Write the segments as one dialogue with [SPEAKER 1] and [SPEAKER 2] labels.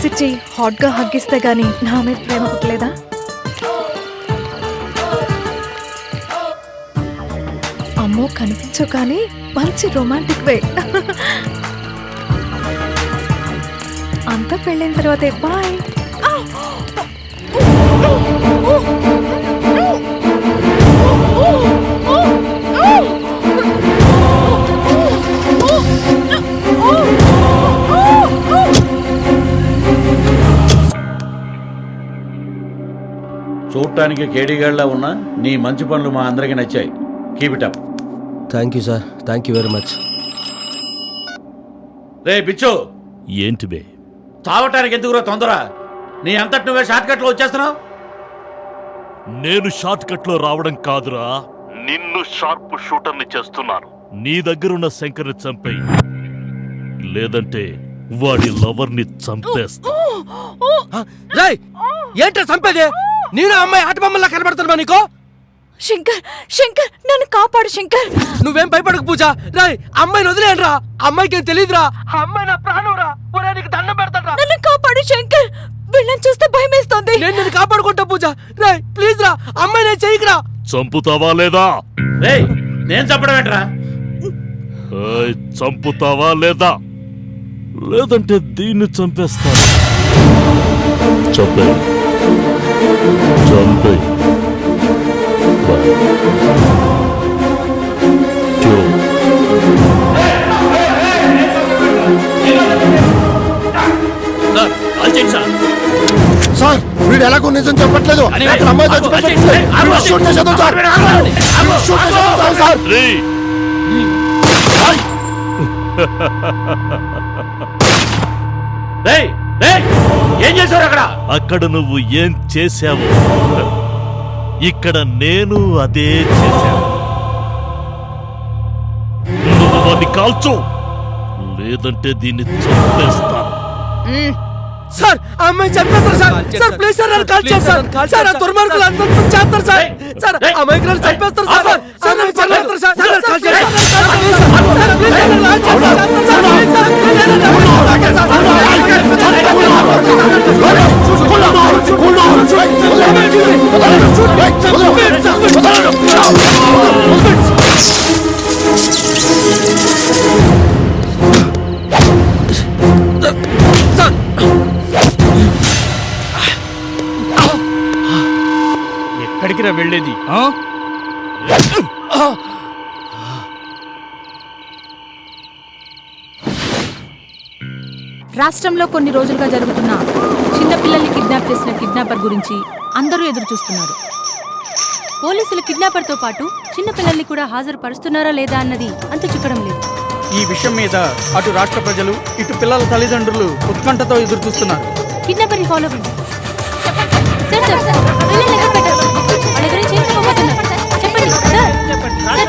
[SPEAKER 1] Kiss ఇచ్చి హాట్గా హగ్గిస్తే గానీ నా మీద ప్రేమ పుట్టలేదా? అమ్మో కనిపించు కానీ మంచి రొమాంటిక్ వే. అంతా పెళ్ళైన తర్వాతే బాయ్.
[SPEAKER 2] చూడటానికి కేడీగాళ్ళ ఉన్నా నీ మంచి పనులు మా అందరికీ నచ్చాయి. Keep it up.
[SPEAKER 3] Thank you sir, thank you very much.
[SPEAKER 2] రే బిచ్చు,
[SPEAKER 4] ఏంటి బే?
[SPEAKER 2] తావటానికి ఎందుకురా తొందర? నీ అంతటి నువ్వే షార్ట్ కట్లో వచ్చేస్తున్నావు.
[SPEAKER 4] నేను షార్ట్ కట్ లో రావడం కాదురా, నిన్ను షార్ప్ షూటర్ని చేస్తున్నాను. నీ దగ్గరున్న శంకర్ని చంపేయి, లేదంటే వాడి లవర్ ని చంపేస్తా.
[SPEAKER 3] ఏంట్రా చంపేదే? నేను అమ్మాయి ఆట బొమ్మలా కనబడుతున్నా నీకో?
[SPEAKER 1] శంకర్, శంకర్ నన్ను కాపాడు శంకర్.
[SPEAKER 3] నువ్వేం భయపడకు పూజ. రాయ్ అమ్మాయిని వదిలేనరా, అమ్మాయికి ఏం తెలియదురా. అమ్మాయి నా ప్రాణంరా, నీకు దండం పెడతారా.
[SPEAKER 1] నన్ను కాపాడు శంకర్, వీళ్ళని చూస్తే భయం వేస్తుంది.
[SPEAKER 3] నేను నిన్ను కాపాడుకుంటా పూజ. రాయ్ ప్లీజ్ రా, అమ్మాయి నేను చేయకురా.
[SPEAKER 4] చంపుతావా లేదా?
[SPEAKER 2] రేయ్ నేను చంపడం ఏంట్రా?
[SPEAKER 4] చంపుతావా లేదా? లేదంటే దీన్ని చంపేస్తా. చంపే చంపే.
[SPEAKER 5] సార్ వీడు ఎలాగో నిజం చెప్పట్లేదు.
[SPEAKER 2] ఏం చేశారు అక్కడ?
[SPEAKER 4] అక్కడ నువ్వు ఏం చేశావు, ఇక్కడ నేను అదే చేశాను. నువ్వు వాడిని కాల్చు, లేదంటే దీన్ని చంపేస్తాను.
[SPEAKER 3] సార్ అమ్మాయి చంపేస్తారు సార్. సార్ ప్లీజ్ సార్ నన్ను కాల్ చేస్తారు సార్. ఆ దుర్మార్గులు అందరూ చేస్తారు సార్. సార్ అమ్మాయికి నన్ను చంపేస్తారు సార్. సార్ నన్ను చంపేస్తారు సార్. సార్ కాల్ చేస్తారు సార్. ప్లీజ్ సార్ నన్ను కాల్ చేస్తారు సార్. ప్లీజ్ సార్
[SPEAKER 6] ఎక్కడికి రా వెళ్ళేది?
[SPEAKER 7] రాష్ట్రంలో కొన్ని రోజులుగా జరుగుతున్న చిన్నపిల్లల్ని కిడ్నాప్ చేసిన కిడ్నాపర్ గురించి అందరూ ఎదురు చూస్తున్నారు. పోలీసులు కిడ్నాపర్తో పాటు చిన్నపిల్లల్ని కూడా హాజరుపరుస్తున్నారా లేదా అన్నది అంతు చిక్కడం లేదు.
[SPEAKER 6] ఈ విషయం మీద అటు రాష్ట్ర ప్రజలు ఇటు పిల్లల తల్లిదండ్రులు ఉత్కంఠతో ఎదురు చూస్తున్నారు.
[SPEAKER 7] కిడ్నాపర్ని ఫాలో అవ్వండి. చెప్పండి సార్,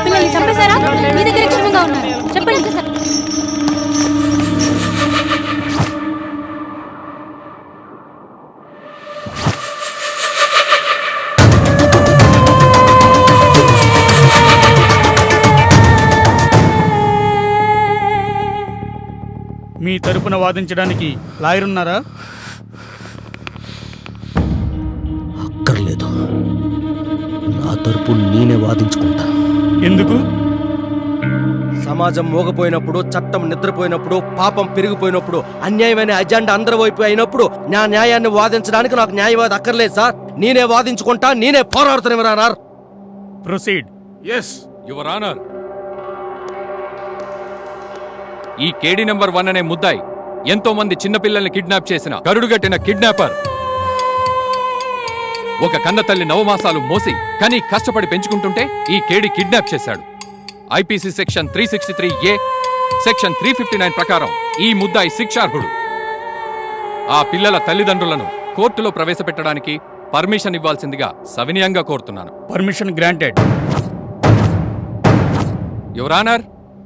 [SPEAKER 7] పిల్లల్ని చంపేశారా? మీ దగ్గర క్షేమంగా ఉన్నారు చెప్పండి.
[SPEAKER 6] మీ తరపున వాదించడానికి లాయర్ ఉన్నారా?
[SPEAKER 3] అక్కర్లేదు, నా తరపు నేనే వాదించుకుంటా.
[SPEAKER 6] ఎందుకు?
[SPEAKER 3] సమాజం మోగపోయినప్పుడు, చట్టం నిద్రపోయినప్పుడు, పాపం పెరిగిపోయినప్పుడు, అన్యాయమైన అజెండా అందరి వైపు అయినప్పుడు నా న్యాయాన్ని వాదించడానికి నాకు న్యాయవాది అక్కర్లేదు సార్. నేనే వాదించుకుంటా, నేనే పోరాడుతాను your honour.
[SPEAKER 6] Proceed.
[SPEAKER 8] Yes your honour. ఈ కేడీ నెంబర్ 1 అనే ముద్దాయి ఎంతో మంది చిన్నపిల్లల్ని కిడ్నాప్ చేసిన కరుడుగట్టిన కిడ్నాపర్. ఒక కన్నతల్లి నవమాసాలు మోసి కని కష్టపడి పెంచుకుంటుంటే ఈ కేడీ కిడ్నాప్ చేశాడు. ఐపీసీ సెక్షన్ 363A, సెక్షన్ 359 ప్రకారం ఈ ముద్దాయి శిక్షార్హుడు. ఆ పిల్లల తల్లిదండ్రులను కోర్టులో ప్రవేశపెట్టడానికి పర్మిషన్ ఇవ్వాల్సిందిగా సవినయంగా కోరుతున్నాను.
[SPEAKER 6] Permission granted.
[SPEAKER 8] Your honour,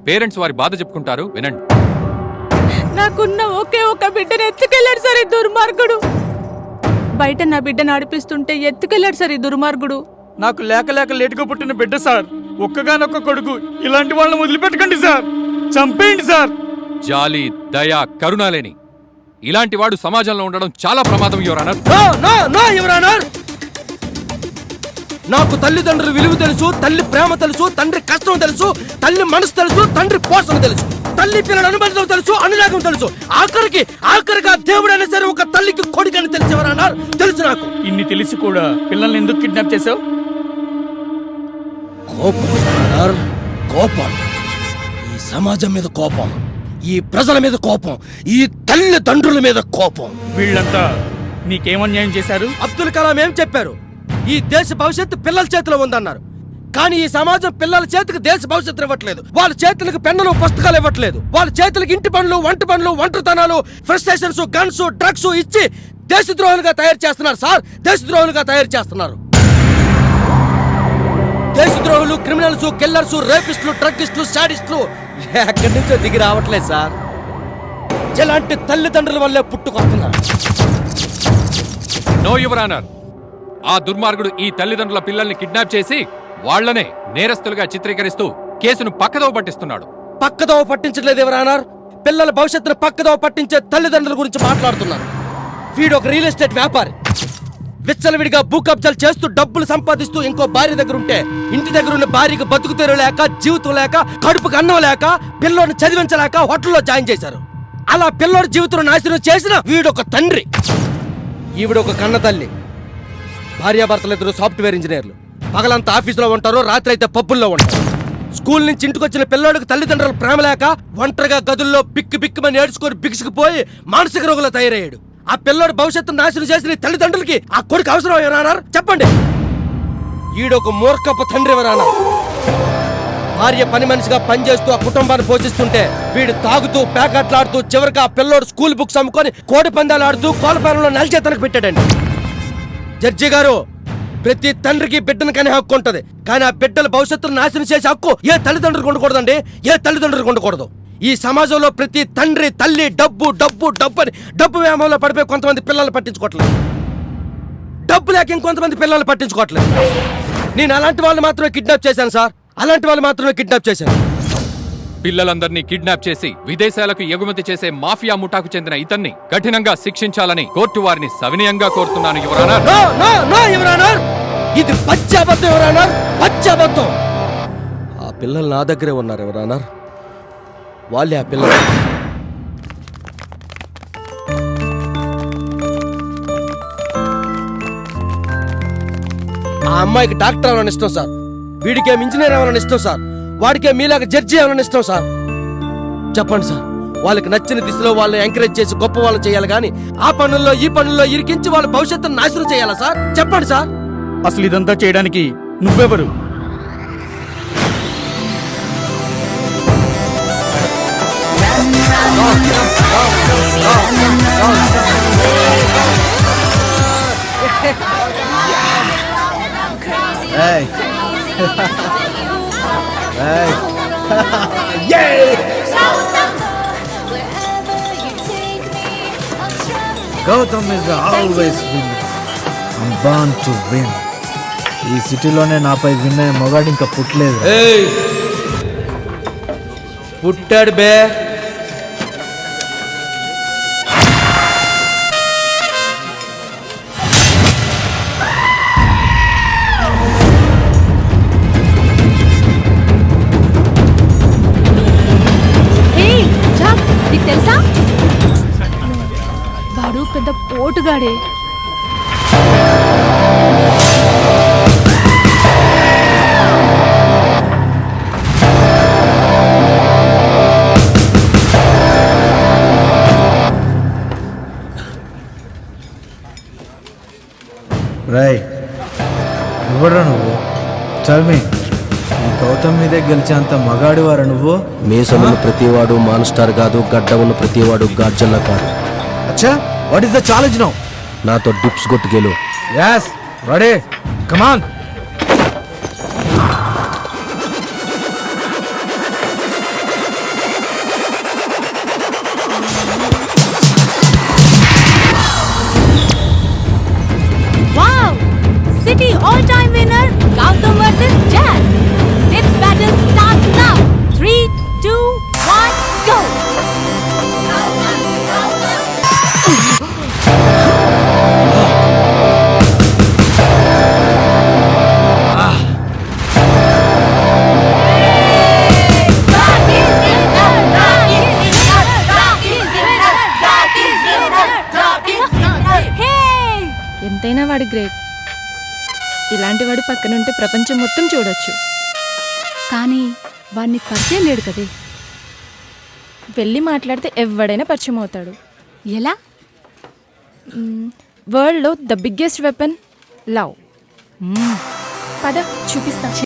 [SPEAKER 8] parents వారి బాధ చెప్పుకుంటారు, వినండి.
[SPEAKER 7] నాకున్న ఒకే ఒక బిడ్డను ఎత్తుకెళ్ళాడు సార్ ఈ దుర్మార్గుడు. బయట నా బిడ్డను నడిపిస్తుంటే ఎత్తుకెళ్ళాడు సార్ ఈ దుర్మార్గుడు.
[SPEAKER 6] నాకు లేక లేక లేటుగా పుట్టిన బిడ్డ సార్, ఒక్కగానొక్క కొడుకు. ఇలాంటి వాళ్ళని వదిలిపెట్టకండి సార్, చంపేయండి సార్.
[SPEAKER 8] జాలి, దయ, కరుణ లేని ఇలాంటి వాడు సమాజంలో ఉండడం చాలా ప్రమాదం your honour.
[SPEAKER 3] No no no your honour. నాకు తల్లిదండ్రుల విలువ తెలుసు, తల్లి ప్రేమ తెలుసు, తండ్రి కష్టం తెలుసు, తల్లి మనసు తెలుసు, తండ్రి పోషణ తెలుసు, తల్లి పిల్లల అనుబంధం తెలుసు, అనురాగం తెలుసు, ఆఖరిగా దేవుడైనా సరే ఒక తల్లికి కొడుకని తెలిసేవారన్నారు. తెలుసు నాకు.
[SPEAKER 6] ఇన్ని తెలిసి కూడా పిల్లల్ని ఎందుకు కిడ్నాప్ చేసావు?
[SPEAKER 3] కోపం, ఈ సమాజం మీద కోపం, ఈ ప్రజల మీద కోపం, ఈ తల్లిదండ్రుల మీద కోపం.
[SPEAKER 6] వీళ్ళంతా నీకేమన్యాయం చేశారు?
[SPEAKER 3] అబ్దుల్ కలాం ఏం చెప్పారు? ఈ దేశ భవిష్యత్తు పిల్లల చేతిలో ఉందన్నారు. కానీ ఈ సమాజం పిల్లల చేతికి దేశ భవిష్యత్తు ఇవ్వట్లేదు. వాళ్ళ చేతులకు పెన్నులు, పుస్తకాలు ఇవ్వట్లేదు. వాళ్ళ చేతులకు ఇంటి పనులు, వంట పనులు, ఒంటరితనాలు, ఫ్రస్ట్రేషన్స్, గన్స్, డ్రగ్స్ ఇచ్చి దేశద్రోహులుగా తయారు చేస్తున్నారు సార్. దేశద్రోహులుగా తయారు చేస్తున్నారు. దేశద్రోహులు, క్రిమినల్స్, కిల్లర్స్, రేపిస్టులు, డ్రగ్గిస్టులు, సాడిస్టులు ఎక్కడి నుంచో దిగి రావట్లేదు సార్. ఇలాంటి తల్లిదండ్రుల వల్లే పుట్టుకొస్తున్నారు.
[SPEAKER 8] No your honour. ఆ దుర్మార్గుడు ఈ తల్లిదండ్రుల పిల్లల్ని కిడ్నాప్ చేసి వాళ్లనే నేరస్తులుగా చిత్రీకరిస్తూ కేసును పక్కదోవ పట్టిస్తున్నాడు.
[SPEAKER 3] పక్కదోవ పట్టించట్లేదు ఎవరన్నారు. పిల్లల భవిష్యత్తును పక్కదోవ పట్టించే తల్లిదండ్రుల గురించి మాట్లాడుతున్నారు. వీడు ఒక రియల్ ఎస్టేట్ వ్యాపారి. విచ్చలవిడిగా భూ కబ్జాలు చేస్తూ డబ్బులు సంపాదిస్తూ ఇంకో భార్య దగ్గర ఉంటే ఇంటి దగ్గర ఉన్న భార్యకు బతుకు తెరువు లేక, జీవితం లేక, కడుపుకు అన్నం లేక, పిల్లోని చదివించలేక హోటల్లో జాయిన్ చేశారు. అలా పిల్లోడి జీవితం నాశనం చేసిన వీడొక తండ్రి, ఈవిడొక కన్న తల్లి. భార్యాభర్తలు ఇద్దరు సాఫ్ట్వేర్ ఇంజనీర్లు. పగలంతా ఆఫీసులో ఉంటారు, రాత్రి అయితే పబ్బుల్లో ఉంటారు. స్కూల్ నుంచి ఇంటికి వచ్చిన పిల్లోడికి తల్లిదండ్రులు ప్రేమ లేక ఒంటరిగా గదుల్లో బిక్కుమని ఏడ్చుకొని బిగుసుకుపోయి మానసిక రోగులు తయారయ్యాడు. ఆ పిల్లోడి భవిష్యత్తు నాశనం చేసిన తల్లిదండ్రులకి ఆ కొడుకు అవసరం ఎవరన్నారు చెప్పండి. ఈడొక మూర్ఖపు తండ్రి ఎవరన్నారు. భార్య పని మనిషిగా పనిచేస్తూ ఆ కుటుంబాన్ని పోషిస్తుంటే వీడు తాగుతూ పేకాట్లాడుతూ చివరికి ఆ పిల్లోడు స్కూల్ బుక్స్ అమ్ముకొని కోడి పందాలు ఆడుతూ కోలపాలెంలో నలిచేతనకు పెట్టాడండి. జడ్జి గారు, ప్రతి తండ్రికి బిడ్డను కనే హక్కు ఉంటది. కానీ ఆ బిడ్డల భవిష్యత్తును నాశనం చేసే హక్కు ఏ తల్లిదండ్రులకు ఉండకూడదండి. ఏ తల్లిదండ్రులకు ఉండకూడదు. ఈ సమాజంలో ప్రతి తండ్రి, తల్లి డబ్బు డబ్బు డబ్బు అని డబ్బు వ్యామోహంలో పడిపోయి కొంతమంది పిల్లలు పట్టించుకోవట్లేదు. డబ్బు లేక ఇంకొంతమంది పిల్లలు పట్టించుకోవట్లేదు. నేను అలాంటి వాళ్ళు మాత్రమే కిడ్నాప్ చేశాను సార్. అలాంటి వాళ్ళు మాత్రమే కిడ్నాప్ చేశాను.
[SPEAKER 8] పిల్లలందరినీ కిడ్నాప్ చేసి విదేశాలకు ఎగుమతి చేసే మాఫియా ముఠాకు చెందిన ఇతన్ని కఠినంగా శిక్షించాలని కోర్టు వారిని సవినయంగా కోరుతున్నాను your honour.
[SPEAKER 3] No no no your honour. ఇది పచ్చాబద్ధం యువర్ ఆనర్, పచ్చాబద్ధం. ఆ పిల్లలు నా దగ్గరే ఉన్నారు యువర్ ఆనర్. వాళ్ళే ఆ పిల్లలు. ఆ అమ్మాయికి డాక్టర్ అవ్వాలని ఇష్టం సార్. వీడికేం ఇంజనీర్ అవ్వాలని ఇష్టం సార్. వాడికే మీలాగా జడ్జి అవ్వాలని ఇష్టం సార్. చెప్పండి సార్, వాళ్ళకి నచ్చిన దిశలో వాళ్ళని ఎంకరేజ్ చేసి గొప్ప వాళ్ళు చేయాలి కానీ ఆ పనుల్లో ఈ పనుల్లో ఇరికించి వాళ్ళ భవిష్యత్తును నాశనం చేయాలా సార్? చెప్పండి సార్.
[SPEAKER 6] అసలు ఇదంతా చేయడానికి నువ్వెవరు?
[SPEAKER 9] Gautam is always winner. I'm born to win. ఈ సిటీలోనే నాపై విన్ అయ్యే మొగాడు ఇంకా పుట్టలేదు.
[SPEAKER 3] పుట్టాడు బే.
[SPEAKER 7] తెలుసా వాడు పెద్ద పోటుగాడే.
[SPEAKER 9] రాయ్ ఎవడ్రా నువ్వు? చల్మి, ఈ గౌతమ్ మీదే గెలిచేంత మగాడివారా నువ్వు?
[SPEAKER 3] మీసమున్న ప్రతివాడు మాన్స్టార్ కాదు, గడ్డ ఉన్న ప్రతివాడు గార్జన్లా కాదు.
[SPEAKER 9] అచ్చా, what is the challenge now?
[SPEAKER 3] నాతో డిప్స్ కొట్టు గెలు.
[SPEAKER 9] yes ready come on.
[SPEAKER 7] Wow! City all-time winner Gautam versus Jack. This battle starts now. 3, 2, 1, go!
[SPEAKER 1] Great. ఇలాంటి వాడు పక్కనుంటే ప్రపంచం మొత్తం చూడొచ్చు.
[SPEAKER 7] కానీ వాడిని పరిచయం లేడు కదే.
[SPEAKER 1] వెళ్ళి మాట్లాడితే ఎవడైనా పరిచయం అవుతాడు.
[SPEAKER 7] ఎలా?
[SPEAKER 1] వరల్డ్లో ద బిగ్గెస్ట్ వెపన్ లవ్. పద చూపిస్తా.